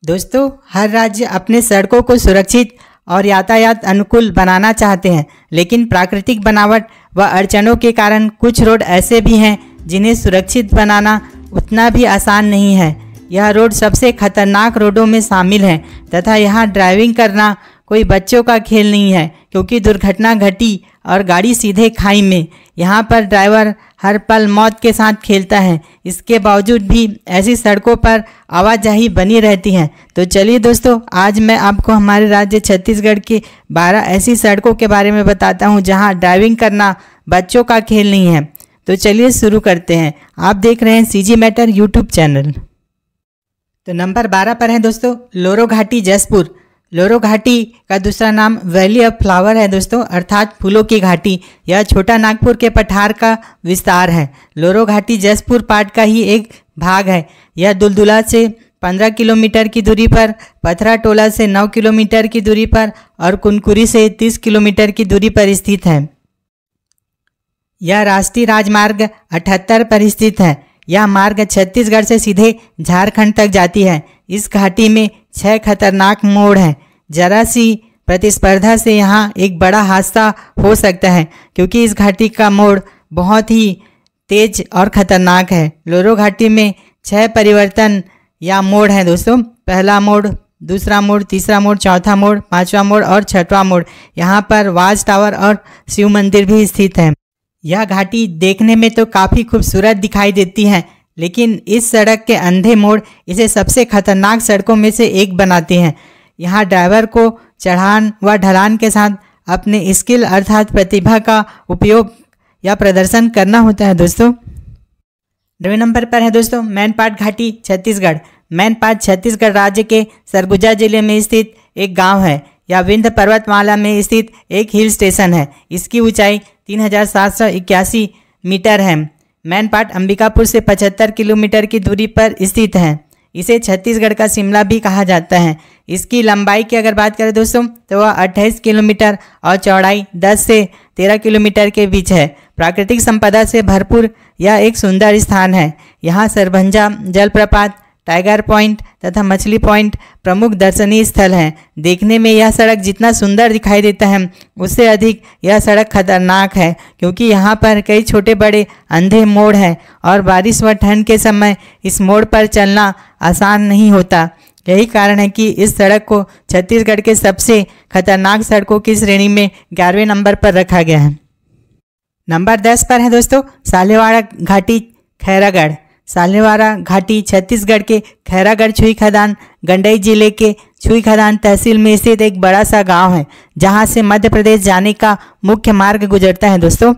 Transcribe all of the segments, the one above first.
दोस्तों, हर राज्य अपने सड़कों को सुरक्षित और यातायात अनुकूल बनाना चाहते हैं, लेकिन प्राकृतिक बनावट व अड़चनों के कारण कुछ रोड ऐसे भी हैं जिन्हें सुरक्षित बनाना उतना भी आसान नहीं है। यह रोड सबसे खतरनाक रोडों में शामिल है तथा यहाँ ड्राइविंग करना कोई बच्चों का खेल नहीं है, क्योंकि दुर्घटना घटी और गाड़ी सीधे खाई में। यहाँ पर ड्राइवर हर पल मौत के साथ खेलता है। इसके बावजूद भी ऐसी सड़कों पर आवाजाही बनी रहती है। तो चलिए दोस्तों, आज मैं आपको हमारे राज्य छत्तीसगढ़ की 12 ऐसी सड़कों के बारे में बताता हूँ जहाँ ड्राइविंग करना बच्चों का खेल नहीं है। तो चलिए शुरू करते हैं। आप देख रहे हैं सीजी मैटर यूट्यूब चैनल। तो नंबर 12 पर है दोस्तों लोरो घाटी जसपुर। लोरो घाटी का दूसरा नाम वैली ऑफ फ्लावर है दोस्तों, अर्थात फूलों की घाटी। यह छोटा नागपुर के पठार का विस्तार है। लोरो घाटी जसपुर पाट का ही एक भाग है। यह दुलदुला से 15 किलोमीटर की दूरी पर, पथरा टोला से 9 किलोमीटर की दूरी पर और कुनकुरी से 30 किलोमीटर की दूरी पर स्थित है। यह राष्ट्रीय राजमार्ग 78 पर स्थित है। यह मार्ग छत्तीसगढ़ से सीधे झारखंड तक जाती है। इस घाटी में 6 खतरनाक मोड़ हैं। जरा सी प्रतिस्पर्धा से यहाँ एक बड़ा हादसा हो सकता है, क्योंकि इस घाटी का मोड़ बहुत ही तेज और खतरनाक है। लोरो घाटी में 6 परिवर्तन या मोड़ हैं दोस्तों। पहला मोड़, दूसरा मोड़, तीसरा मोड़, चौथा मोड़, 5वां मोड़ और 6वां मोड़। यहाँ पर वाच टावर और शिव मंदिर भी स्थित है। यह घाटी देखने में तो काफ़ी खूबसूरत दिखाई देती है, लेकिन इस सड़क के अंधे मोड़ इसे सबसे खतरनाक सड़कों में से एक बनाते हैं। यहाँ ड्राइवर को चढ़ान व ढलान के साथ अपने स्किल अर्थात प्रतिभा का उपयोग या प्रदर्शन करना होता है दोस्तों। 2 नंबर पर है दोस्तों मैनपाट घाटी छत्तीसगढ़। मैनपाट छत्तीसगढ़ राज्य के सरगुजा जिले में स्थित एक गांव है। यह विंध्य पर्वतमाला में स्थित एक हिल स्टेशन है। इसकी ऊंचाई 3781 मीटर है। मैनपाट अंबिकापुर से 75 किलोमीटर की दूरी पर स्थित है। इसे छत्तीसगढ़ का शिमला भी कहा जाता है। इसकी लंबाई की अगर बात करें दोस्तों तो वह 28 किलोमीटर और चौड़ाई 10 से 13 किलोमीटर के बीच है। प्राकृतिक संपदा से भरपूर यह एक सुंदर स्थान है। यहाँ सरभंजा जलप्रपात, टाइगर पॉइंट तथा मछली पॉइंट प्रमुख दर्शनीय स्थल हैं। देखने में यह सड़क जितना सुंदर दिखाई देता है, उससे अधिक यह सड़क खतरनाक है, क्योंकि यहाँ पर कई छोटे बड़े अंधे मोड़ हैं और बारिश व ठंड के समय इस मोड़ पर चलना आसान नहीं होता। यही कारण है कि इस सड़क को छत्तीसगढ़ के सबसे खतरनाक सड़कों की श्रेणी में 11वें नंबर पर रखा गया है। नंबर 10 पर है दोस्तों सालेवाड़ा घाटी खैरागढ़। सालेवाड़ा घाटी छत्तीसगढ़ के खैरागढ़ छुई खदान गंडई जिले के छुई खदान तहसील में स्थित एक बड़ा सा गांव है, जहां से मध्य प्रदेश जाने का मुख्य मार्ग गुजरता है दोस्तों।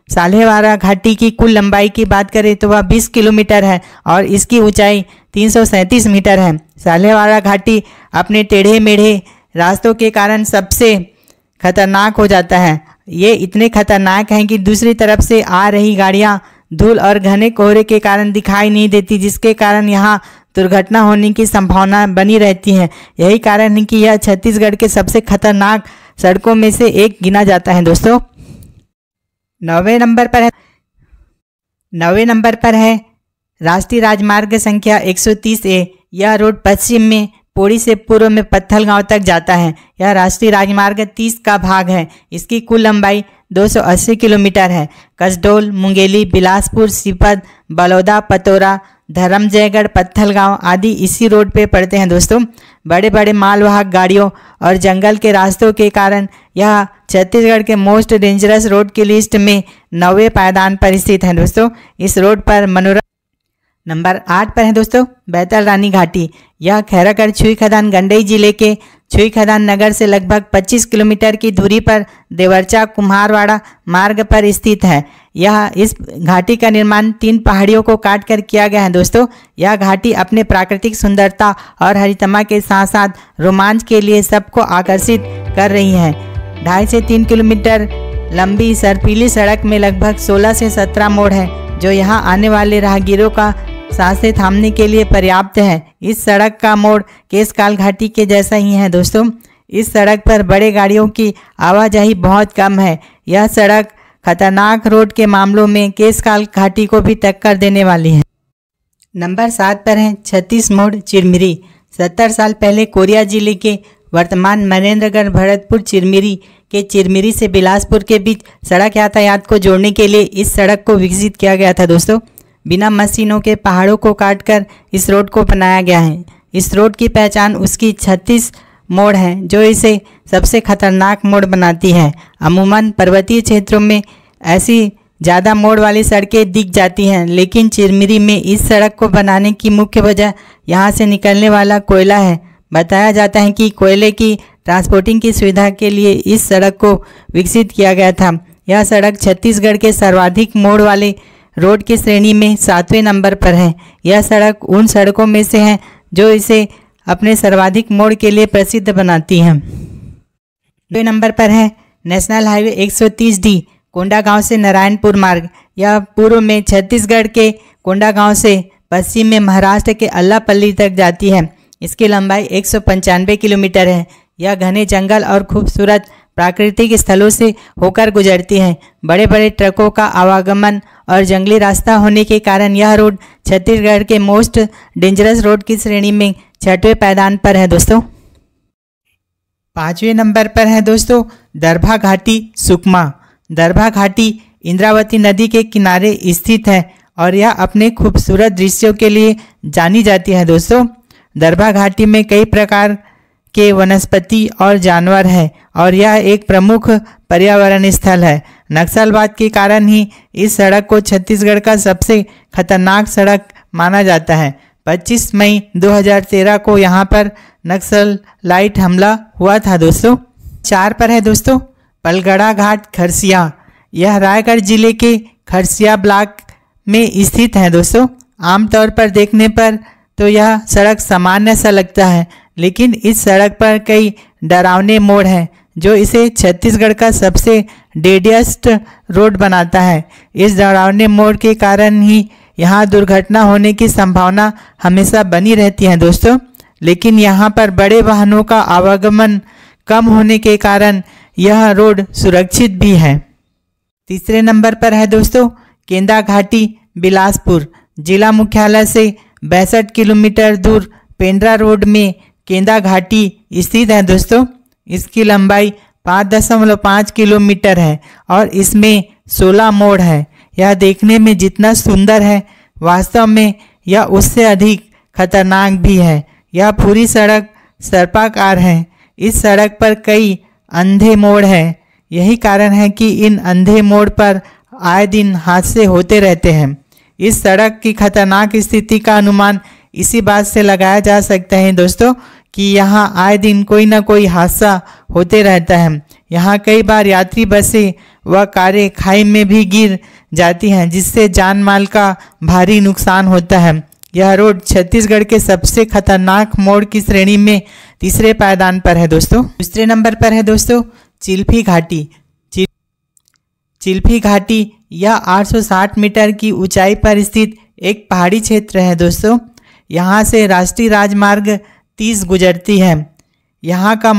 सालेवाड़ा घाटी की कुल लंबाई की बात करें तो वह 20 किलोमीटर है और इसकी ऊंचाई 337 मीटर है। सालेवाड़ा घाटी अपने टेढ़े मेढ़े रास्तों के कारण सबसे खतरनाक हो जाता है। ये इतने खतरनाक हैं कि दूसरी तरफ से आ रही गाड़ियां धूल और घने कोहरे के कारण दिखाई नहीं देती, जिसके कारण यहाँ दुर्घटना होने की संभावना बनी रहती है। यही कारण है कि यह छत्तीसगढ़ के सबसे खतरनाक सड़कों में से एक गिना जाता है दोस्तों। 9वें नंबर पर है राष्ट्रीय राजमार्ग संख्या 130A। यह रोड पश्चिम में पोड़ी से पूर्व में पत्थल गांव तक जाता है। यह राष्ट्रीय राजमार्ग 30 का भाग है। इसकी कुल लंबाई 280 किलोमीटर है। कसडोल, मुंगेली, बिलासपुर, सीपत, बलौदा, पतोरा, धर्मजयगढ़, पत्थलगांव आदि इसी रोड पे पड़ते हैं दोस्तों। बड़े बड़े मालवाहक गाड़ियों और जंगल के रास्तों के कारण यह छत्तीसगढ़ के मोस्ट डेंजरस रोड की लिस्ट में 9वें पायदान पर स्थित है दोस्तों। इस रोड पर मनोरम। नंबर 8 पर है दोस्तों बैतल रानी घाटी। यह खैरागढ़ छुई खदान गंडई जिले के छुई खदान नगर से लगभग 25 किलोमीटर की दूरी पर देवरचा कुम्हारवाड़ा मार्ग पर स्थित है। यह इस घाटी का निर्माण 3 पहाड़ियों को काट कर किया गया है दोस्तों। यह घाटी अपने प्राकृतिक सुंदरता और हरितमा के साथ साथ रोमांच के लिए सबको आकर्षित कर रही है। 2.5 से 3 किलोमीटर लंबी सर्पीली सड़क में लगभग 16 से 17 मोड़ हैं, जो यहाँ आने वाले राहगीरों का सांसें थामने के लिए पर्याप्त है। इस सड़क का मोड़ केशकाल घाटी के जैसा ही है दोस्तों। इस सड़क पर बड़े गाड़ियों की आवाजाही बहुत कम है। यह सड़क खतरनाक रोड के मामलों में केशकाल घाटी को भी टक्कर देने वाली है। नंबर 7 पर है 36 मोड़ चिरमिरी। 70 साल पहले कोरिया जिले के वर्तमान मनेन्द्रगढ़ भरतपुर चिरमिरी के चिरमिरी से बिलासपुर के बीच सड़क यातायात को जोड़ने के लिए इस सड़क को विकसित किया गया था दोस्तों। बिना मशीनों के पहाड़ों को काटकर इस रोड को बनाया गया है। इस रोड की पहचान उसकी 36 मोड़ है जो इसे सबसे खतरनाक मोड़ बनाती है। अमूमन पर्वतीय क्षेत्रों में ऐसी ज़्यादा मोड़ वाली सड़कें दिख जाती हैं, लेकिन चिरमिरी में इस सड़क को बनाने की मुख्य वजह यहाँ से निकलने वाला कोयला है। बताया जाता है कि कोयले की ट्रांसपोर्टिंग की सुविधा के लिए इस सड़क को विकसित किया गया था। यह सड़क छत्तीसगढ़ के सर्वाधिक मोड़ वाले रोड की श्रेणी में 7वें नंबर पर है। यह सड़क उन सड़कों में से है जो इसे अपने सर्वाधिक मोड़ के लिए प्रसिद्ध बनाती हैं। 2 नंबर पर है नेशनल हाईवे 130D कोंडागांव से नारायणपुर मार्ग। यह पूर्व में छत्तीसगढ़ के कोंडागांव से पश्चिम में महाराष्ट्र के अल्लापल्ली तक जाती है। इसकी लंबाई 195 किलोमीटर है। यह घने जंगल और खूबसूरत प्राकृतिक स्थलों से होकर गुजरती है। बड़े बड़े ट्रकों का आवागमन और जंगली रास्ता होने के कारण यह रोड छत्तीसगढ़ के मोस्ट डेंजरस रोड की श्रेणी में 6वें पायदान पर है दोस्तों। 5वें नंबर पर है दोस्तों दरभा घाटी सुकमा। दरभा घाटी इंद्रावती नदी के किनारे स्थित है और यह अपने खूबसूरत दृश्यों के लिए जानी जाती है दोस्तों। दरभा घाटी में कई प्रकार के वनस्पति और जानवर हैं और यह एक प्रमुख पर्यावरण स्थल है। नक्सलवाद के कारण ही इस सड़क को छत्तीसगढ़ का सबसे खतरनाक सड़क माना जाता है। 25 मई 2013 को यहाँ पर नक्सलाइट हमला हुआ था दोस्तों। 4 पर है दोस्तों पलगड़ा घाट खरसिया। यह रायगढ़ जिले के खरसिया ब्लॉक में स्थित है दोस्तों। आमतौर पर देखने पर तो यह सड़क सामान्य सा लगता है, लेकिन इस सड़क पर कई डरावने मोड़ हैं जो इसे छत्तीसगढ़ का सबसे डेडियस्ट रोड बनाता है। इस डरावने मोड़ के कारण ही यहाँ दुर्घटना होने की संभावना हमेशा बनी रहती है दोस्तों। लेकिन यहाँ पर बड़े वाहनों का आवागमन कम होने के कारण यह रोड सुरक्षित भी है। 3 नंबर पर है दोस्तों केंदा घाटी बिलासपुर। जिला मुख्यालय से 62 किलोमीटर दूर पेंड्रा रोड में केंदा घाटी स्थित है दोस्तों। इसकी लंबाई 5.5 किलोमीटर है और इसमें 16 मोड़ है। यह देखने में जितना सुंदर है, वास्तव में यह उससे अधिक खतरनाक भी है। यह पूरी सड़क सर्पाकार है। इस सड़क पर कई अंधे मोड़ हैं। यही कारण है कि इन अंधे मोड़ पर आए दिन हादसे होते रहते हैं। इस सड़क की खतरनाक स्थिति का अनुमान इसी बात से लगाया जा सकता है दोस्तों कि यहाँ आए दिन कोई ना कोई हादसा होते रहता है। यहाँ कई बार यात्री बसें व कारें खाई में भी गिर जाती हैं, जिससे जान माल का भारी नुकसान होता है। यह रोड छत्तीसगढ़ के सबसे खतरनाक मोड़ की श्रेणी में 3 पायदान पर है दोस्तों। 2 नंबर पर है दोस्तों चिल्फी घाटी। चिल्फी घाटी यह 860 मीटर की ऊंचाई पर स्थित एक पहाड़ी क्षेत्र है दोस्तों। यहाँ से राष्ट्रीय राजमार्ग 30 गुजरती है। यहाँ का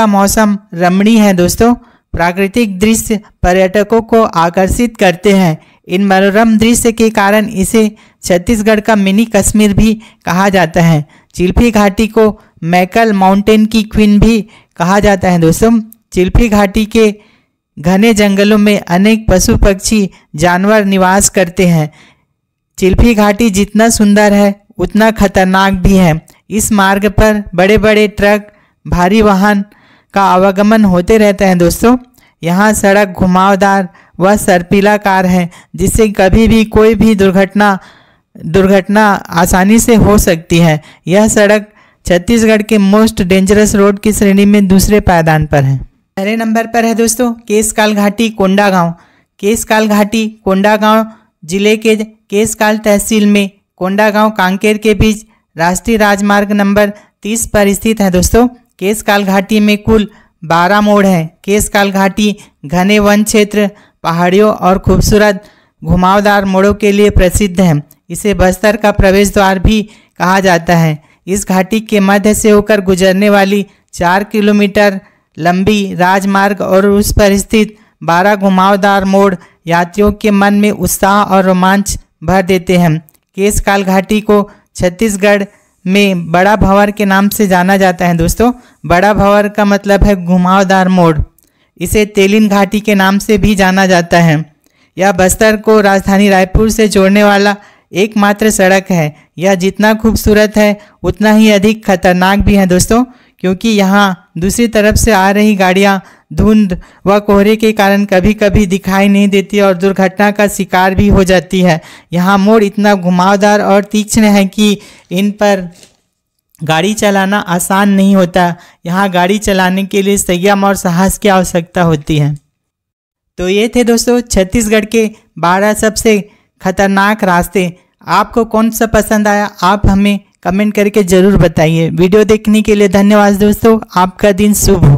मौसम रमणीय है दोस्तों। प्राकृतिक दृश्य पर्यटकों को आकर्षित करते हैं। इन मनोरम दृश्य के कारण इसे छत्तीसगढ़ का मिनी कश्मीर भी कहा जाता है। चिल्फी घाटी को मैकल माउंटेन की क्वीन भी कहा जाता है दोस्तों। चिल्फी घाटी के घने जंगलों में अनेक पशु पक्षी जानवर निवास करते हैं। चिल्फी घाटी जितना सुंदर है उतना खतरनाक भी है। इस मार्ग पर बड़े बड़े ट्रक, भारी वाहन का आवागमन होते रहते हैं दोस्तों। यहाँ सड़क घुमावदार व सर्पिलाकार है, जिससे कभी भी कोई भी दुर्घटना आसानी से हो सकती है। यह सड़क छत्तीसगढ़ के मोस्ट डेंजरस रोड की श्रेणी में 2 पायदान पर है। 1 नंबर पर है दोस्तों केशकाल घाटी कोंडागांव। केशकाल घाटी कोंडागांव जिले के केशकाल तहसील में कोंडागांव कांकेर के बीच राष्ट्रीय राजमार्ग नंबर 30 पर स्थित है दोस्तों। केशकाल घाटी में कुल 12 मोड़ हैं। केशकाल घाटी घने वन क्षेत्र, पहाड़ियों और खूबसूरत घुमावदार मोड़ों के लिए प्रसिद्ध है। इसे बस्तर का प्रवेश द्वार भी कहा जाता है। इस घाटी के मध्य से होकर गुजरने वाली 4 किलोमीटर लंबी राजमार्ग और उस पर स्थित 12 घुमावदार मोड़ यात्रियों के मन में उत्साह और रोमांच भर देते हैं। केशकाल घाटी को छत्तीसगढ़ में बड़ा भंवर के नाम से जाना जाता है दोस्तों। बड़ा भंवर का मतलब है घुमावदार मोड़। इसे तेलिन घाटी के नाम से भी जाना जाता है। यह बस्तर को राजधानी रायपुर से जोड़ने वाला एकमात्र सड़क है। यह जितना खूबसूरत है उतना ही अधिक खतरनाक भी है दोस्तों, क्योंकि यहाँ दूसरी तरफ से आ रही गाड़ियाँ धुंध व कोहरे के कारण कभी कभी दिखाई नहीं देती और दुर्घटना का शिकार भी हो जाती है। यहाँ मोड़ इतना घुमावदार और तीक्ष्ण है कि इन पर गाड़ी चलाना आसान नहीं होता। यहाँ गाड़ी चलाने के लिए संयम और साहस की आवश्यकता होती है। तो ये थे दोस्तों छत्तीसगढ़ के 12 सबसे खतरनाक रास्ते। आपको कौन सा पसंद आया आप हमें कमेंट करके ज़रूर बताइए। वीडियो देखने के लिए धन्यवाद दोस्तों। आपका दिन शुभ हो।